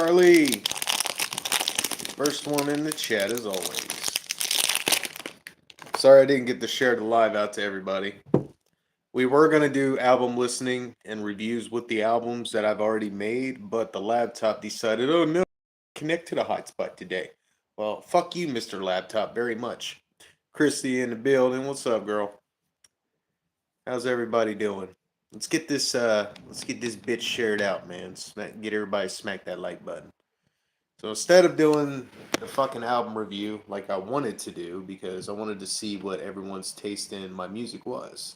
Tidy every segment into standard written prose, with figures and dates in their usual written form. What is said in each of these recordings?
Charlie. First one in the chat as always. Sorry I didn't get to share the live out to everybody. We were going to do album listening and reviews with the albums that I've already made, but the laptop decided, oh no, connect to the hotspot today. Well, fuck you, Mr. Laptop, very much. Christy in the building. What's up, girl? How's everybody doing? Let's get this bitch shared out, man. Get everybody to smack that like button. So instead of doing the fucking album review like I wanted to do, because I wanted to see what everyone's taste in my music was,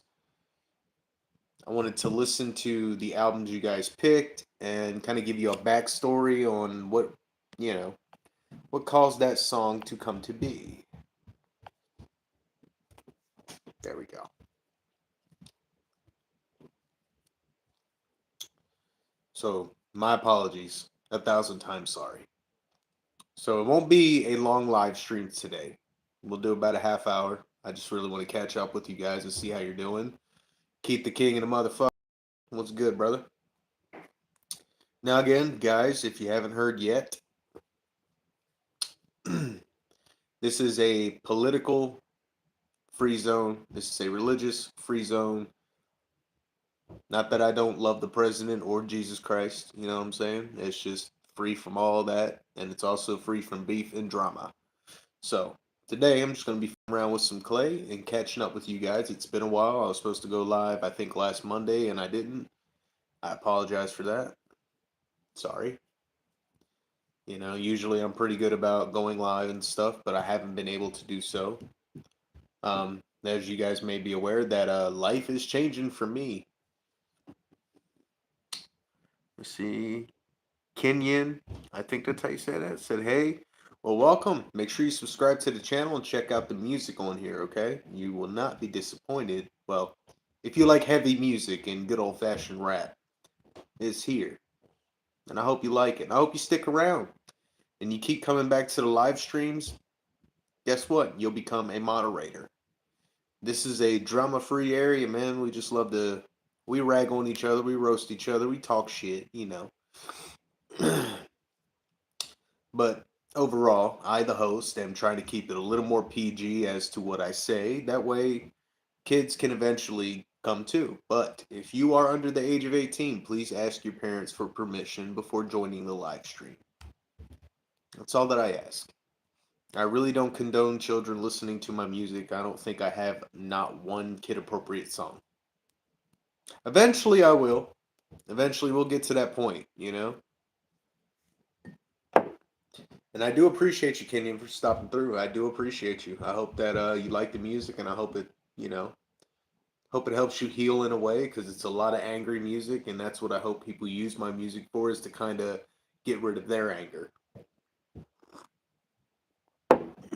I wanted to listen to the albums you guys picked and kind of give you a backstory on what caused that song to come to be. There we go. So my apologies, 1,000 times sorry. So it won't be a long live stream today. We'll do about a half hour. I just really want to catch up with you guys and see how you're doing. Keep the king and the motherfucker. What's good, brother? Now again, guys, if you haven't heard yet, this is a political free zone. This is a religious free zone. Not that I don't love the president or Jesus Christ, you know what I'm saying? It's just free from all that, and it's also free from beef and drama. So today I'm just going to be around with some clay and catching up with you guys. It's been a while. I was supposed to go live, I think, last Monday, and I didn't. I apologize for that. Sorry. You know, usually I'm pretty good about going live and stuff, but I haven't been able to do so. As you guys may be aware, that life is changing for me. Let's see. Kenyon, I think that's how you say that, said, hey, well, welcome. Make sure you subscribe to the channel and check out the music on here, okay? You will not be disappointed. Well, if you like heavy music and good old-fashioned rap, it's here. And I hope you like it. I hope you stick around. And you keep coming back to the live streams. Guess what? You'll become a moderator. This is a drama-free area, man. We just love to... We rag on each other. We roast each other. We talk shit, you know. But overall, I, the host, am trying to keep it a little more PG as to what I say. That way, kids can eventually come too. But if you are under the age of 18, please ask your parents for permission before joining the live stream. That's all that I ask. I really don't condone children listening to my music. I don't think I have not one kid-appropriate song. Eventually, I will. Eventually, we'll get to that point, you know? And I do appreciate you, Kenyon, for stopping through. I do appreciate you. I hope that you like the music, and I hope it, hope it helps you heal in a way, because it's a lot of angry music, and that's what I hope people use my music for, is to kind of get rid of their anger.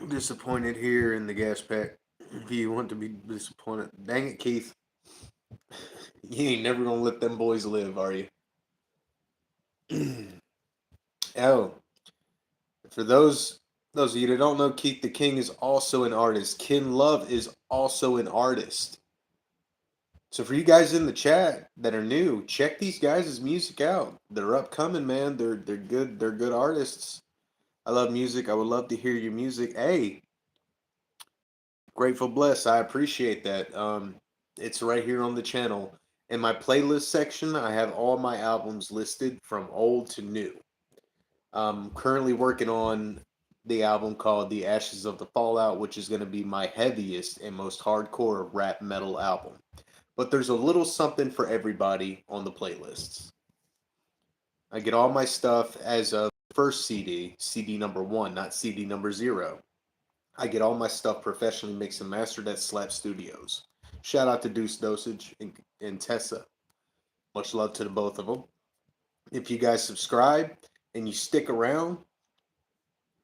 Disappointed here in the gas pack. If you want to be disappointed, dang it, Keith. You ain't never gonna let them boys live, are you? Oh, for those of you that don't know, Keith the King is also an artist. Ken Love is also an artist. So for you guys in the chat that are new, check these guys' music out. They're upcoming, man. They're good. They're good artists. I love music. I would love to hear your music. Hey, Grateful Bless. I appreciate that. It's right here on the channel. In my playlist section, I have all my albums listed from old to new. I'm currently working on the album called The Ashes of the Fallout, which is going to be my heaviest and most hardcore rap metal album. But there's a little something for everybody on the playlists. I get all my stuff as a first CD, CD number 1, not CD number 0. I get all my stuff professionally mixed and mastered at Slap Studios. Shout out to Deuce Dosage and Tessa. Much love to the both of them. If you guys subscribe and you stick around,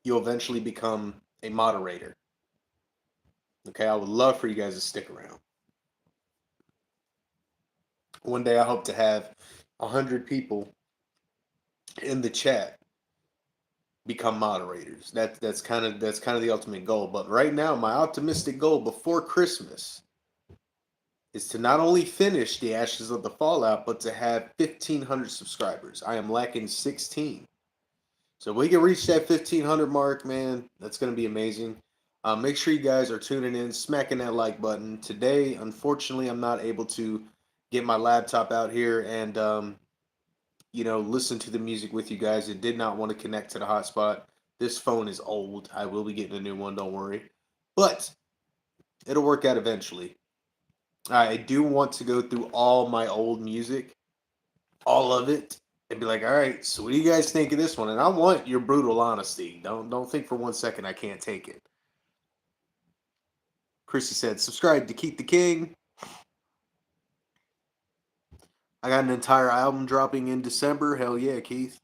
you'll eventually become a moderator. Okay, I would love for you guys to stick around. One day I hope to have 100 people in the chat become moderators. That's kind of the ultimate goal. But right now, my optimistic goal before Christmas is to not only finish the Ashes of the Fallout, but to have 1,500 subscribers. I am lacking 16. So if we can reach that 1,500 mark, man, that's going to be amazing. Make sure you guys are tuning in, smacking that like button. Today, unfortunately, I'm not able to get my laptop out here and listen to the music with you guys. It did not want to connect to the hotspot. This phone is old. I will be getting a new one, don't worry. But it'll work out eventually. I do want to go through all my old music, all of it, and be like, all right, so what do you guys think of this one? And I want your brutal honesty. Don't think for 1 second I can't take it. Chrissy said, subscribe to Keep the King. I got an entire album dropping in December. Hell yeah, Keith.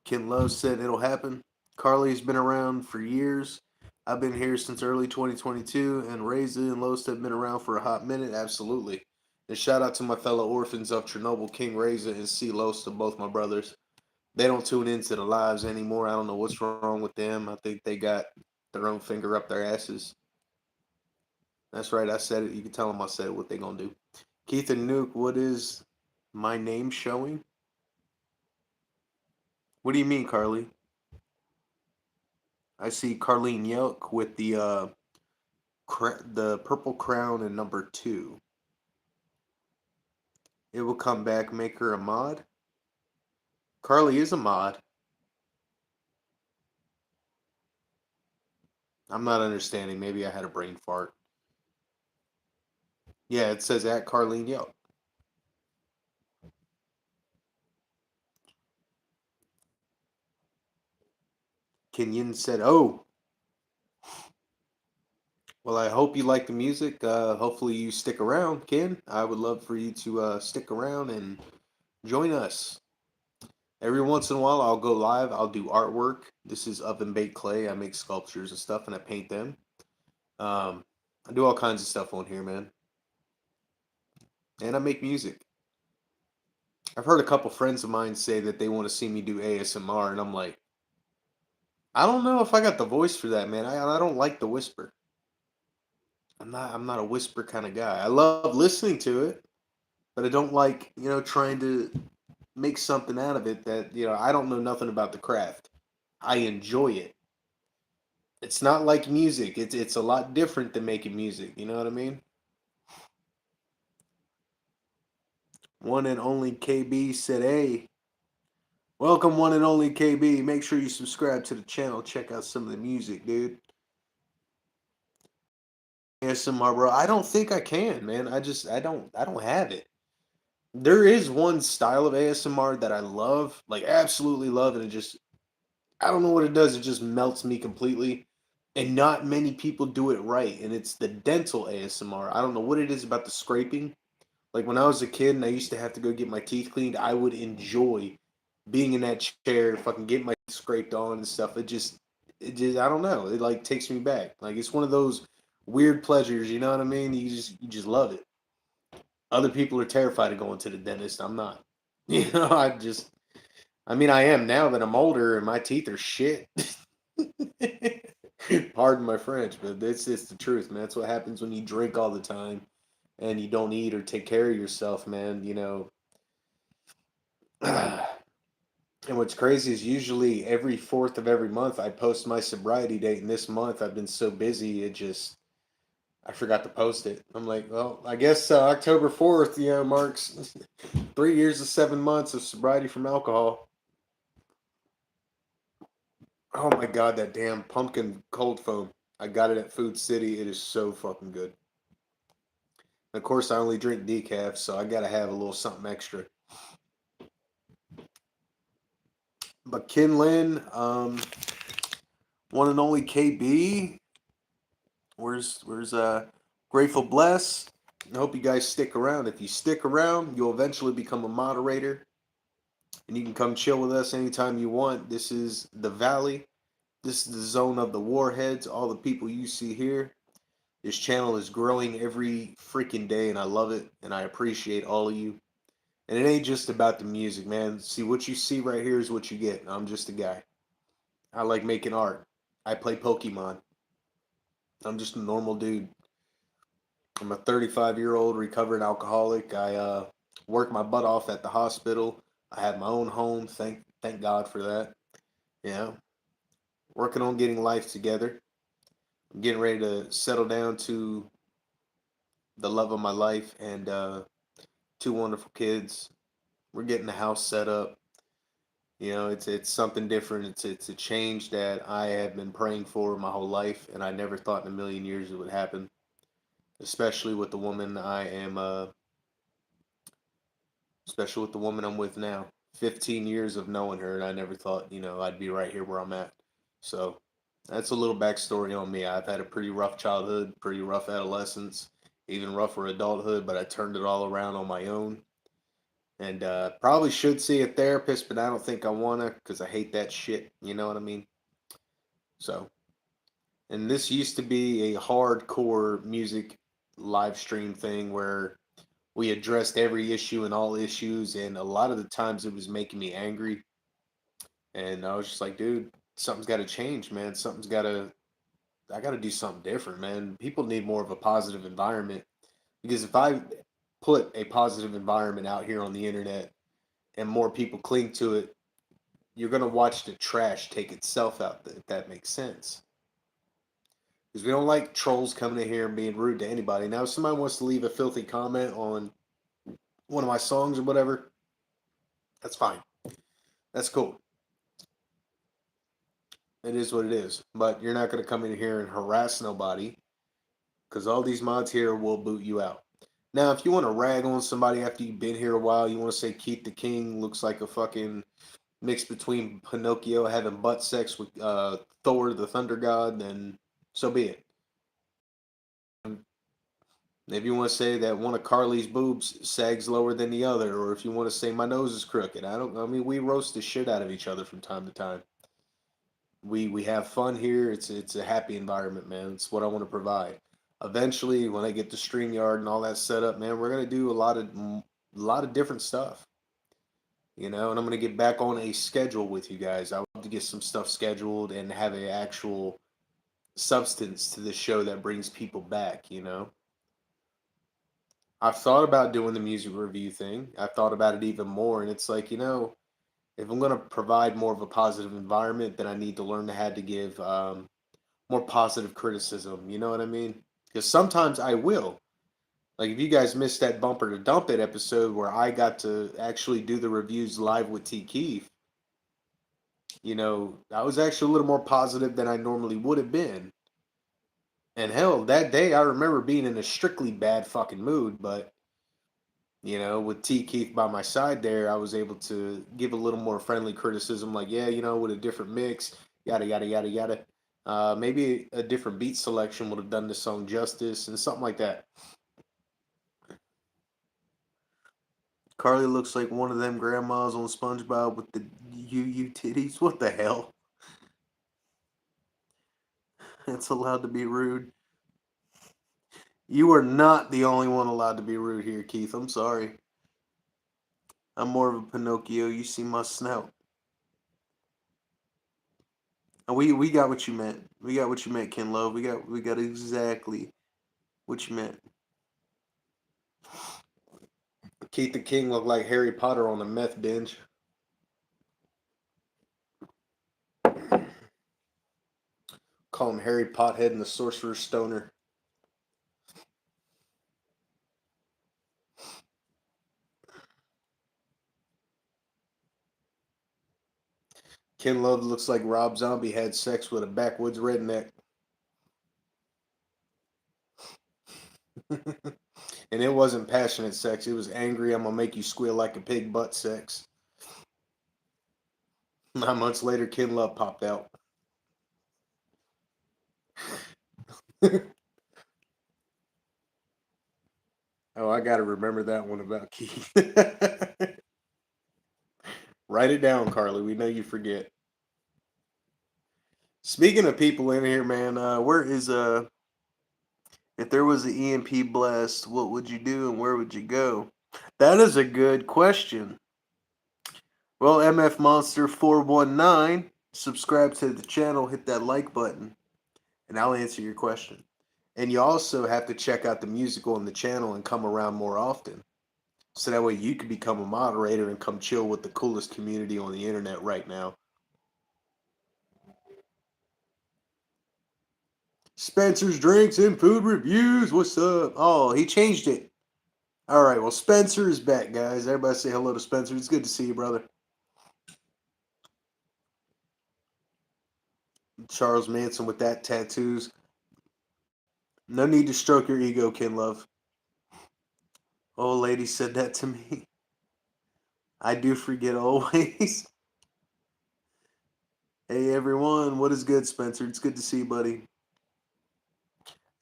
Ken Love said it'll happen. Carly's been around for years. I've been here since early 2022, and Reza and Lost have been around for a hot minute. Absolutely. And shout out to my fellow orphans of Chernobyl, King Reza and C. Losta, both my brothers. They don't tune into the lives anymore. I don't know what's wrong with them. I think they got their own finger up their asses. That's right. I said it. You can tell them I said what they gonna do. Keith and Nuke, what is my name showing? What do you mean, Carly? I see Carlene Yelk with the purple crown and number 2. It will come back. Make her a mod. Carly is a mod. I'm not understanding. Maybe I had a brain fart. Yeah, it says at Carlene Yelk. Kenyon said, "Oh, well, I hope you like the music. Hopefully, you stick around, Ken. I would love for you to stick around and join us. Every once in a while, I'll go live. I'll do artwork. This is oven baked clay. I make sculptures and stuff, and I paint them. Um, I do all kinds of stuff on here, man. And I make music. I've heard a couple friends of mine say that they want to see me do ASMR, and I'm like, I don't know if I got the voice for that, man. I don't like the whisper. I'm not a whisper kind of guy. I love listening to it, but I don't like, trying to make something out of it that, I don't know nothing about the craft. I enjoy it. It's not like music. It's a lot different than making music, you know what I mean? One and only KB said, "Hey, welcome one and only KB. Make sure you subscribe to the channel. Check out some of the music, dude." ASMR, bro. I don't think I can, man. I don't have it. There is one style of ASMR that I love, like absolutely love, and I don't know what it does. It just melts me completely. And not many people do it right. And it's the dental ASMR. I don't know what it is about the scraping. Like when I was a kid and I used to have to go get my teeth cleaned, I would enjoy being in that chair, fucking getting my teeth scraped on and stuff. It just, I don't know. It like takes me back. Like it's one of those weird pleasures. You know what I mean? You just love it. Other people are terrified of going to the dentist. I'm not. I mean, I am now that I'm older and my teeth are shit. Pardon my French, but it's the truth, man. That's what happens when you drink all the time and you don't eat or take care of yourself, man. And what's crazy is usually every fourth of every month I post my sobriety date, and this month I've been so busy I forgot to post it. I'm like, well, I guess October 4th, marks 3 years and 7 months of sobriety from alcohol. Oh my god, that damn pumpkin cold foam. I got it at Food City. It is so fucking good. And of course, I only drink decaf, so I gotta have a little something extra. But Kinlin, one and only KB. Where's Grateful Bless? I hope you guys stick around. If you stick around, you'll eventually become a moderator, and you can come chill with us anytime you want. This is the Valley. This is the zone of the warheads. All the people you see here. This channel is growing every freaking day, and I love it, and I appreciate all of you. And it ain't just about the music, man. See, what you see right here is what you get. I'm just a guy. I like making art. I play Pokemon. I'm just a normal dude. I'm a 35-year-old recovered alcoholic. I work my butt off at the hospital. I have my own home. Thank God for that. You know, working on getting life together. I'm getting ready to settle down to the love of my life and two wonderful kids. We're getting the house set up. You know, it's something different. It's a change that I have been praying for my whole life, and I never thought in a million years it would happen. Especially with the woman I am, especially with the woman I'm with now. 15 years of knowing her, and I never thought, I'd be right here where I'm at. So that's a little backstory on me. I've had a pretty rough childhood, pretty rough adolescence, even rougher adulthood, but I turned it all around on my own. And probably should see a therapist, but I don't think I wanna because I hate that shit. You know what I mean? So, and this used to be a hardcore music live stream thing where we addressed every issue and all issues, and a lot of the times it was making me angry. And I was just like, dude, something's got to change, man. I got to do something different, man. People need more of a positive environment because if I put a positive environment out here on the internet and more people cling to it, you're gonna watch the trash take itself out. If that makes sense, because we don't like trolls coming in here and being rude to anybody. Now, if somebody wants to leave a filthy comment on one of my songs or whatever, that's fine. That's cool. It is what it is. But you're not gonna come in here and harass nobody because all these mods here will boot you out. Now, if you want to rag on somebody after you've been here a while, you want to say Keith the King looks like a fucking mix between Pinocchio having butt sex with Thor the Thunder God, then so be it. If you want to say that one of Carly's boobs sags lower than the other, or if you want to say my nose is crooked, I don't. I mean, we roast the shit out of each other from time to time. We have fun here. It's a happy environment, man. It's what I want to provide. Eventually, when I get the StreamYard and all that set up, man, we're gonna do a lot of different stuff. And I'm gonna get back on a schedule with you guys. I want to get some stuff scheduled and have an actual substance to the show that brings people back. I've thought about doing the music review thing. I've thought about it even more, and it's like, if I'm gonna provide more of a positive environment, then I need to learn how to give more positive criticism. You know what I mean? Because sometimes I will. Like if you guys missed that bumper to dump it episode where I got to actually do the reviews live with T Keith, I was actually a little more positive than I normally would have been. And hell, that day I remember being in a strictly bad fucking mood, but with T Keith by my side there, I was able to give a little more friendly criticism, like, yeah, with a different mix, yada yada yada yada. Maybe a different beat selection would have done the song justice and something like that. Carly looks like one of them grandmas on SpongeBob with the UU titties. What the hell? It's allowed to be rude. You are not the only one allowed to be rude here, Keith. I'm sorry. I'm more of a Pinocchio. You see my snout. And we got what you meant. We got what you meant, Ken Love. We got exactly what you meant. Keith the King looked like Harry Potter on a meth binge. Call him Harry Pothead and the Sorcerer's Stoner. Ken Love looks like Rob Zombie had sex with a backwoods redneck. And it wasn't passionate sex. It was angry, I'm gonna make you squeal like a pig butt sex. 9 months later, Ken Love popped out. Oh, I gotta remember that one about Keith. Write it down, Carly. We know you forget. Speaking of people in here, man, where is if there was an EMP blast, what would you do and where would you go? That is a good question. Well, MF Monster 419, subscribe to the channel, hit that like button, and I'll answer your question. And you also have to check out the musical on the channel and come around more often. So that way you can become a moderator and come chill with the coolest community on the internet right now. Spencer's Drinks and Food Reviews. What's up? Oh, he changed it. All right, well, Spencer is back, guys. Everybody say hello to Spencer. It's good to see you, brother. Charles Manson with that tattoos. No need to stroke your ego, Ken Love. Old lady said that to me. I do forget always. Hey, everyone. What is good, Spencer? It's good to see you, buddy.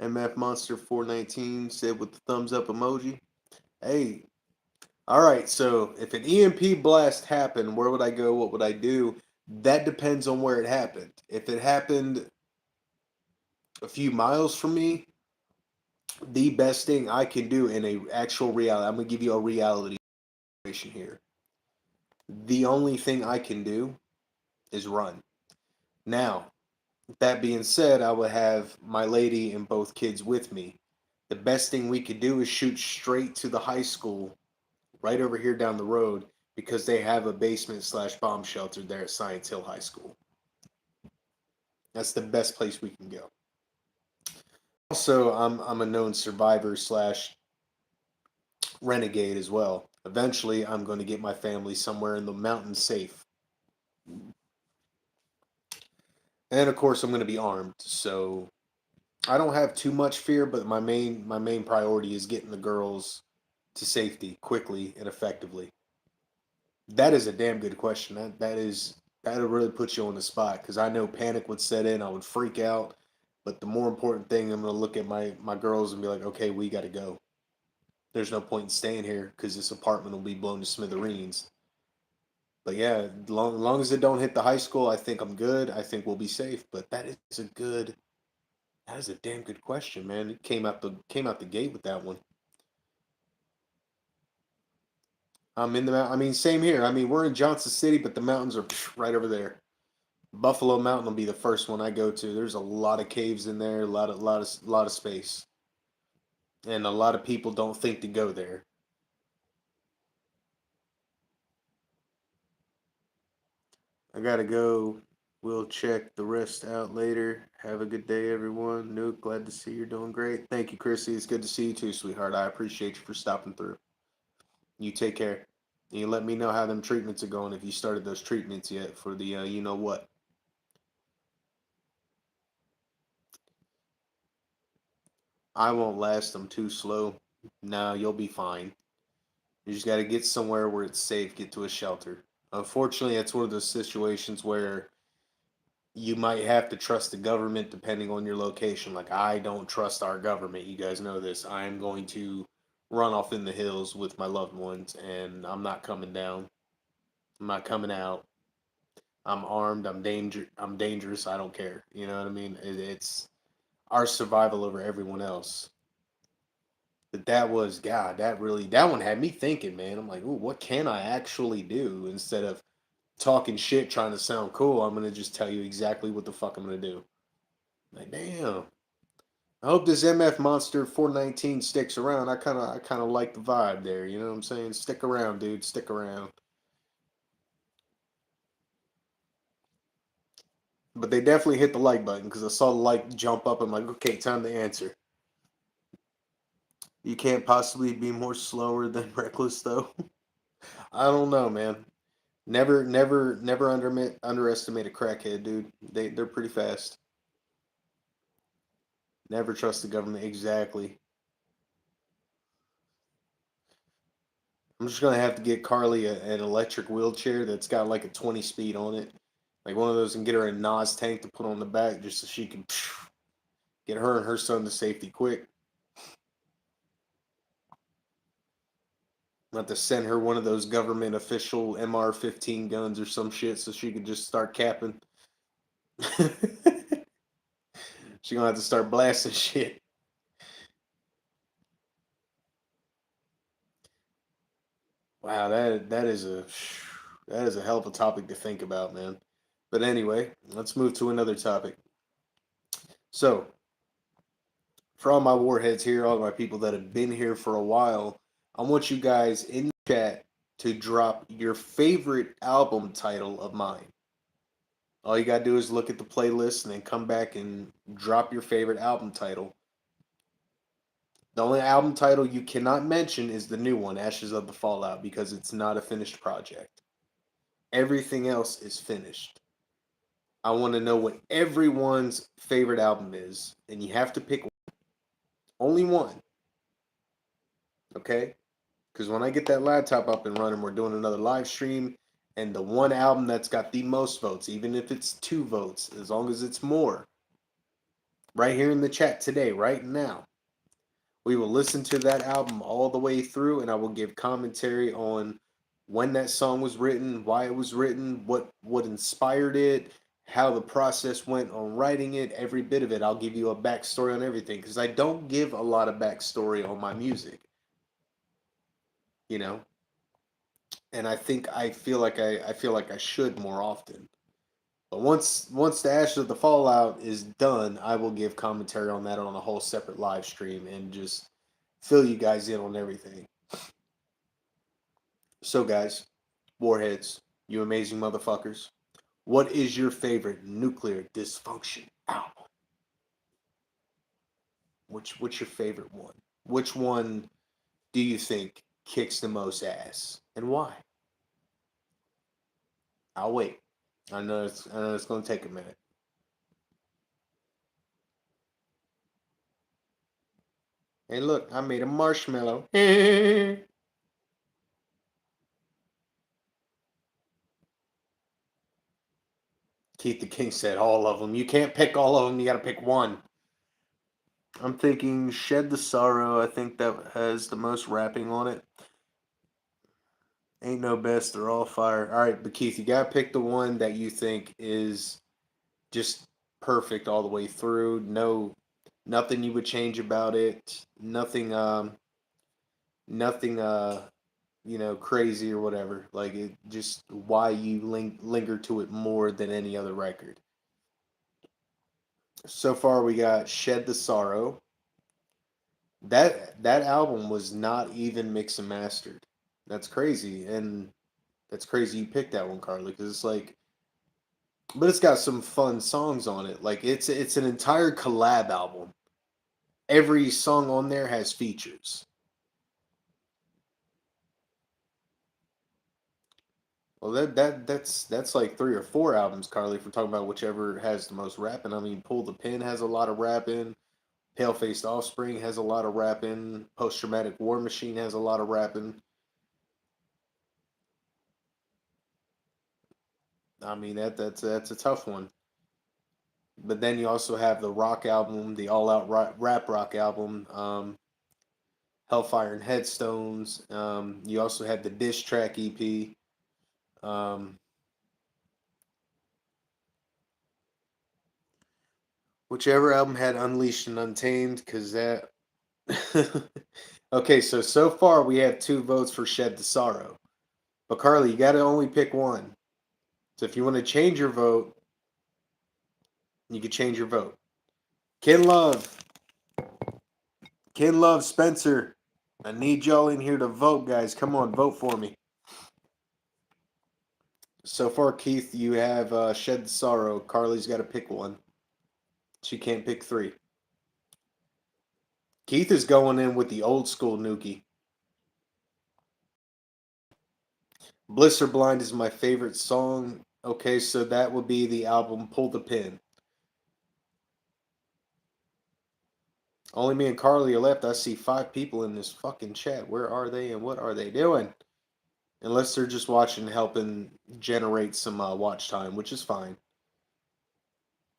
MF Monster 419 said with the thumbs up emoji. Hey, all right. So if an EMP blast happened, where would I go? What would I do? That depends on where it happened. If it happened a few miles from me, the best thing I can do in a actual reality, I'm gonna give you a reality situation here. The only thing I can do is run. Now, that being said, I would have my lady and both kids with me. The best thing we could do is shoot straight to the high school right over here down the road because they have a basement slash bomb shelter there at Science Hill High School. That's the best place we can go. Also, I'm a known survivor slash renegade as well. Eventually, I'm going to get my family somewhere in the mountains safe. And of course, I'm going to be armed. So I don't have too much fear, but my main priority is getting the girls to safety quickly and effectively. That is a damn good question. That'll really put you on the spot because I know panic would set in. I would freak out. But the more important thing, I'm going to look at my girls and be like, okay, we got to go. There's no point in staying here because this apartment will be blown to smithereens. But yeah, long as it don't hit the high school, I think I'm good. I think we'll be safe. But that is a damn good question, man. It came out the gate with that one. I'm in the I mean, same here. I mean, we're in Johnson City, but the mountains are right over there. Buffalo Mountain will be the first one I go to. There's a lot of caves in there, a lot of space, and a lot of people don't think to go there. I gotta go. We'll check the rest out later. Have a good day, everyone. Nuke, glad to see you're doing great. Thank you, Chrissy. It's good to see you too, sweetheart. I appreciate you for stopping through. You take care. And you let me know how them treatments are going if you started those treatments yet for the you know what. I won't last. I'm too slow. No, you'll be fine. You just got to get somewhere where it's safe, get to a shelter. Unfortunately, it's one of those situations where you might have to trust the government depending on your location. Like, I don't trust our government. You guys know this. I am going to run off in the hills with my loved ones, and I'm not coming down. I'm not coming out. I'm armed. I'm dangerous. I don't care. You know what I mean? It's our survival over everyone else. But that was God. That one had me thinking, man. I'm like, ooh, what can I actually do instead of talking shit trying to sound cool? I'm gonna just tell you exactly what the fuck I'm gonna do. Like, damn. I hope this MF Monster 419 sticks around. I kind of like the vibe there. You know what I'm saying? Stick around, dude. Stick around. But they definitely hit the like button because I saw the like jump up. I'm like, okay, time to answer. You can't possibly be more slower than reckless, though. I don't know, man. Never underestimate a crackhead, dude. They're pretty fast. Never trust the government. Exactly. I'm just gonna have to get Carly an electric wheelchair that's got like a 20 speed on it, like one of those, and get her a Nas tank to put on the back just so she can get her and her son to safety quick. Not to send her one of those government official MR-15 guns or some shit so she can just start capping. She gonna have to start blasting shit. Wow, that is a hell of a topic to think about, man. But anyway, let's move to another topic. So, for all my warheads here, all my people that have been here for a while, I want you guys in the chat to drop your favorite album title of mine. All you gotta do is look at the playlist and then come back and drop your favorite album title. The only album title you cannot mention is the new one, Ashes of the Fallout, because it's not a finished project. Everything else is finished. I want to know what everyone's favorite album is, and you have to pick only one, okay? Because when I get that laptop up and running, we're doing another live stream, and the one album that's got the most votes, even if it's 2 votes, as long as it's more, right here in the chat today, right now, we will listen to that album all the way through, and I will give commentary on when that song was written, why it was written, what inspired it, how the process went on writing it, every bit of it. I'll give you a backstory on everything because I don't give a lot of backstory on my music, you know. And I feel like I should more often. But once the Ashes of the Fallout is done, I will give commentary on that on a whole separate live stream and just fill you guys in on everything. So, guys, warheads, you amazing motherfuckers, what is your favorite Nuclear Dysfunction album? What's your favorite one? Which one do you think kicks the most ass, and why? I'll wait. I know it's gonna take a minute. Hey, look, I made a marshmallow. Keith the King said all of them. You can't pick all of them. You got to pick one. I'm thinking Shed the Sorrow. I think that has the most rapping on it. Ain't no best. They're all fire. All right, but Keith, you got to pick the one that you think is just perfect all the way through. No, nothing you would change about it. Nothing. Crazy or whatever. Like it, just why you linger to it more than any other record. So far, we got Shed the Sorrow. That album was not even mixed and mastered. That's crazy, and that's crazy you picked that one, Carly, because it's like, but it's got some fun songs on it. Like it's an entire collab album. Every song on there has features. Well, that's like 3 or 4 albums, Carly. If we're talking about whichever has the most rapping, I mean, Pull the Pin has a lot of rapping. Pale Faced Offspring has a lot of rapping. Post Traumatic War Machine has a lot of rapping. I mean that's a tough one. But then you also have the rock album, the all out rap rock album, Hellfire and Headstones. You also have the diss track EP. Um, Whichever album had Unleashed and Untamed, because that. Okay, so far we have 2 votes for Shed the Sorrow. But Carly, you got to only pick one. So if you want to change your vote, you can change your vote. Ken Love, Spencer. I need y'all in here to vote, guys. Come on, vote for me. So far, Keith, you have Shed the Sorrow. Carly's got to pick one. She can't pick 3. Keith is going in with the old school Nuki. Bliss or Blind is my favorite song. Okay, so that would be the album Pull the Pin. Only me and Carly are left. I see 5 people in this fucking chat. Where are they and what are they doing? Unless they're just watching, helping generate some watch time, which is fine.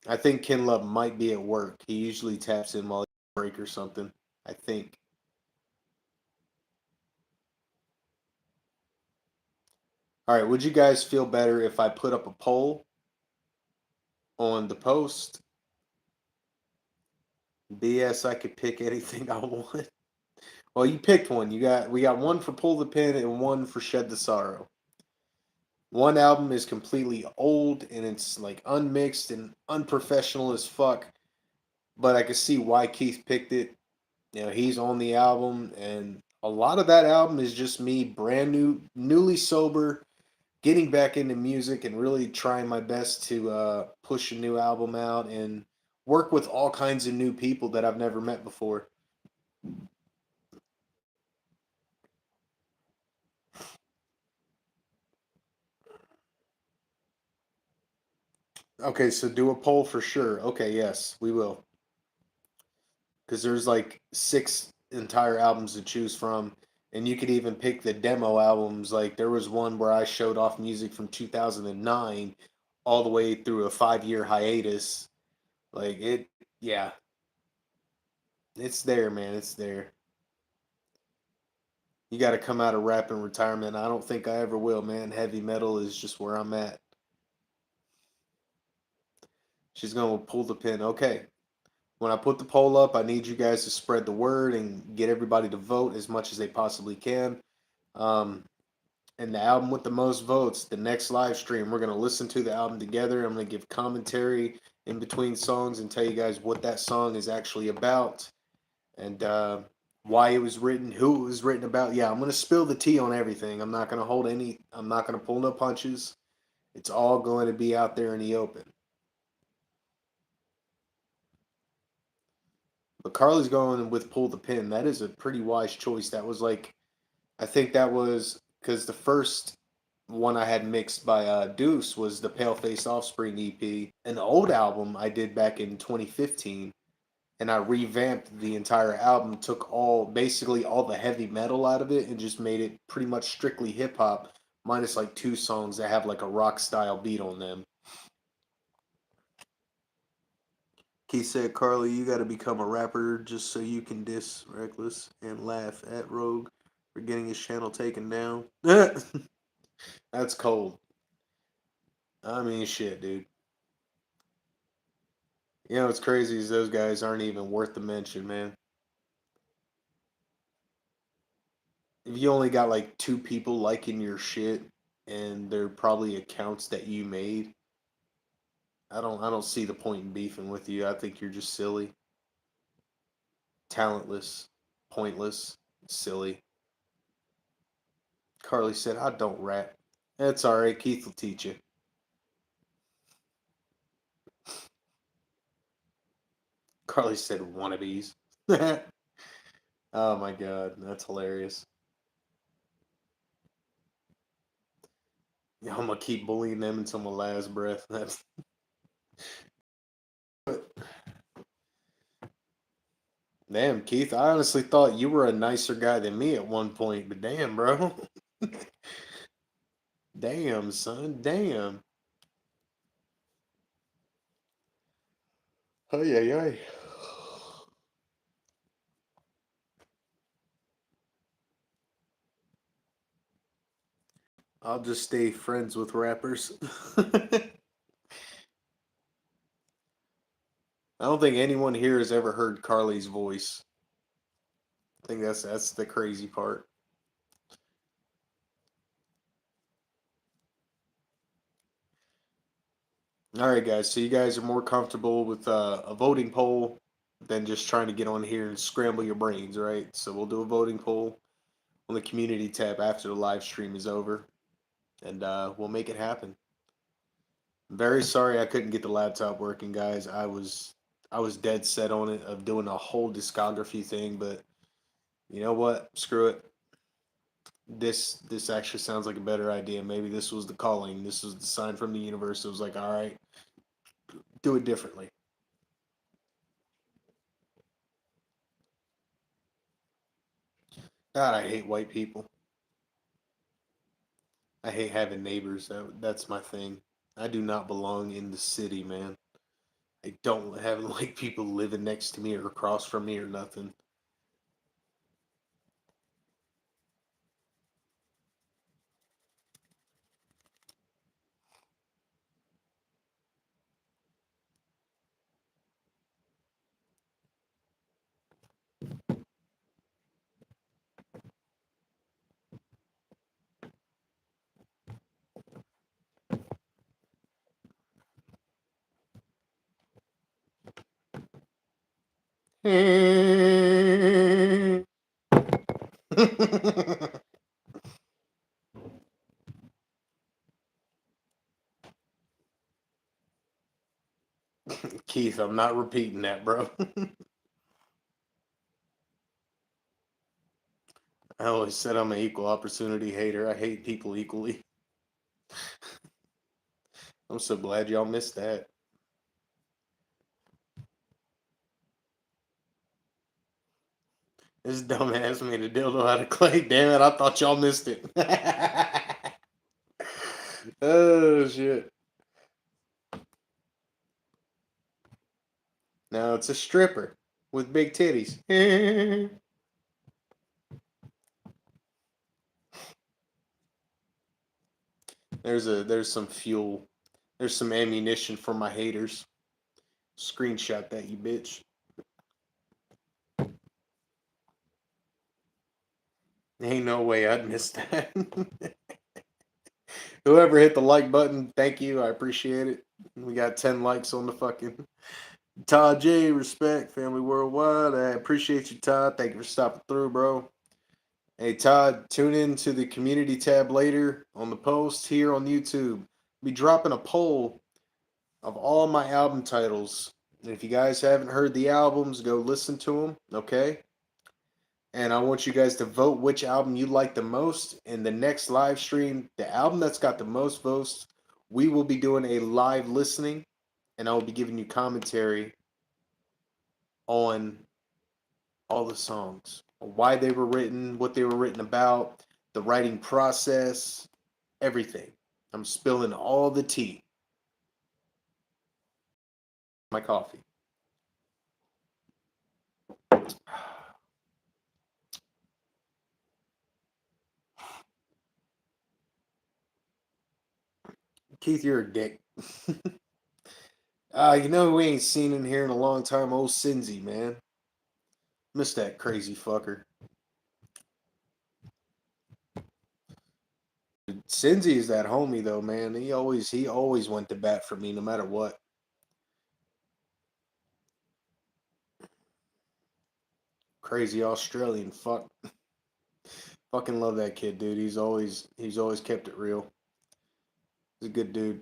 I think Ken Love might be at work. He usually taps in while he break or something. I think. All right, would you guys feel better if I put up a poll on the post? BS, I could pick anything I want. Well, you picked one. We got one for Pull the Pin and one for Shed the Sorrow. One album is completely old and it's like unmixed and unprofessional as fuck. But I can see why Keith picked it. He's on the album, and a lot of that album is just me, brand new, newly sober, getting back into music and really trying my best to push a new album out and work with all kinds of new people that I've never met before. Okay, so do a poll for sure. Okay, yes, we will. Because there's like six entire albums to choose from, and you could even pick the demo albums. Like there was one where I showed off music from 2009 all the way through a 5 year hiatus. Like it, yeah, it's there, man. It's there. You got to come out of rap in retirement. I don't think I ever will, man. Heavy metal is just where I'm at. She's going to pull the pin. Okay. When I put the poll up, I need you guys to spread the word and get everybody to vote as much as they possibly can. Um, and the album with the most votes, the next live stream, we're going to listen to the album together. I'm going to give commentary in between songs and tell you guys what that song is actually about and why it was written, who it was written about. Yeah, I'm going to spill the tea on everything. I'm not going to hold any, I'm not going to pull no punches. It's all going to be out there in the open. But Carly's going with Pull the Pin. That is a pretty wise choice. That was like, I think that was because the first one I had mixed by Deuce was the Paleface Offspring EP. An old album I did back in 2015, and I revamped the entire album, took basically all the heavy metal out of it, and just made it pretty much strictly hip hop, minus like two songs that have like a rock style beat on them. Keith said, Carly, you got to become a rapper just so you can diss Reckless and laugh at Rogue for getting his channel taken down. That's cold. I mean, shit, dude. You know what's crazy is those guys aren't even worth the mention, man. If you only got like two people liking your shit and they're probably accounts that you made, I don't see the point in beefing with you. I think you're just silly, talentless, pointless, silly. Carly said, I don't rap. That's alright, Keith will teach you. Carly said wannabes. Oh my god, that's hilarious. I'm gonna keep bullying them until my last breath. That's damn, Keith. I honestly thought you were a nicer guy than me at one point, but damn, bro. Damn, son. Damn. Oh yeah, yeah. I'll just stay friends with rappers. I don't think anyone here has ever heard Carly's voice. I think that's the crazy part. All right, guys. So you guys are more comfortable with a voting poll than just trying to get on here and scramble your brains, right? So we'll do a voting poll on the community tab after the live stream is over, and we'll make it happen. Very sorry I couldn't get the laptop working, guys. I was dead set on it of doing a whole discography thing, but you know what? Screw it. This actually sounds like a better idea. Maybe this was the calling. This was the sign from the universe. It was like, all right, do it differently. God, I hate white people. I hate having neighbors. That's my thing. I do not belong in the city, man. I don't have like people living next to me or across from me or nothing. Keith, I'm not repeating that, bro. I always said I'm an equal opportunity hater. I hate people equally. I'm so glad y'all missed that. This dumbass made a dildo out of clay. Damn it, I thought y'all missed it. Oh, shit. Now it's a stripper with big titties. There's some fuel. There's some ammunition for my haters. Screenshot that, you bitch. Ain't no way I'd miss that. Whoever hit the like button, thank you. I appreciate it. We got 10 likes on the fucking Todd J. Respect, family worldwide. I appreciate you, Todd. Thank you for stopping through, bro. Hey, Todd, tune in to the community tab later on the post here on YouTube. Be dropping a poll of all my album titles. And if you guys haven't heard the albums, go listen to them, okay? And I want you guys to vote which album you like the most. In the next live stream, the album that's got the most votes, we will be doing a live listening, and I will be giving you commentary on all the songs, why they were written, what they were written about, the writing process, everything. I'm spilling all the tea. My coffee. Keith, you're a dick. You know who we ain't seen in here in a long time? Old Cinzy, man. Miss that crazy fucker. Cinzy is that homie though, man. He always went to bat for me no matter what. Crazy Australian fuck. Fucking love that kid, dude. He's always kept it real. He's a good dude.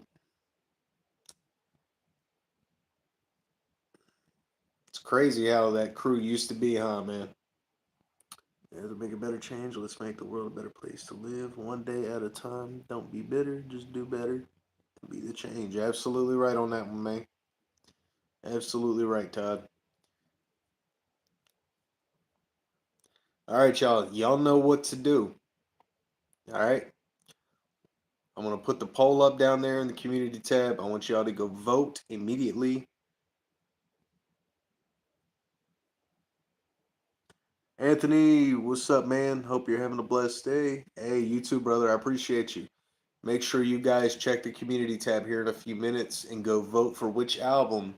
It's crazy how that crew used to be, huh, man? Yeah, to make a better change, let's make the world a better place to live. One day at a time. Don't be bitter, just do better. Be the change. Absolutely right on that one, man. Absolutely right, Todd. All right, y'all. Y'all know what to do. All right. I'm going to put the poll up down there in the community tab. I want y'all to go vote immediately. Anthony, what's up, man? Hope you're having a blessed day. Hey, you too, brother. I appreciate you. Make sure you guys check the community tab here in a few minutes and go vote for which album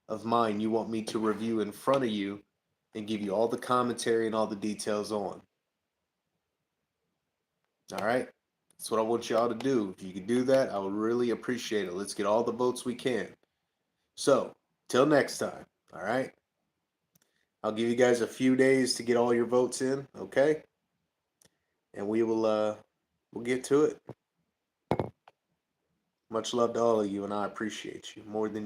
of mine you want me to review in front of you and give you all the commentary and all the details on. All right? That's what I want y'all to do. If you can do that, I would really appreciate it. Let's get all the votes we can. So, till next time, all right? I'll give you guys a few days to get all your votes in, okay? And we'll get to it. Much love to all of you, and I appreciate you more than you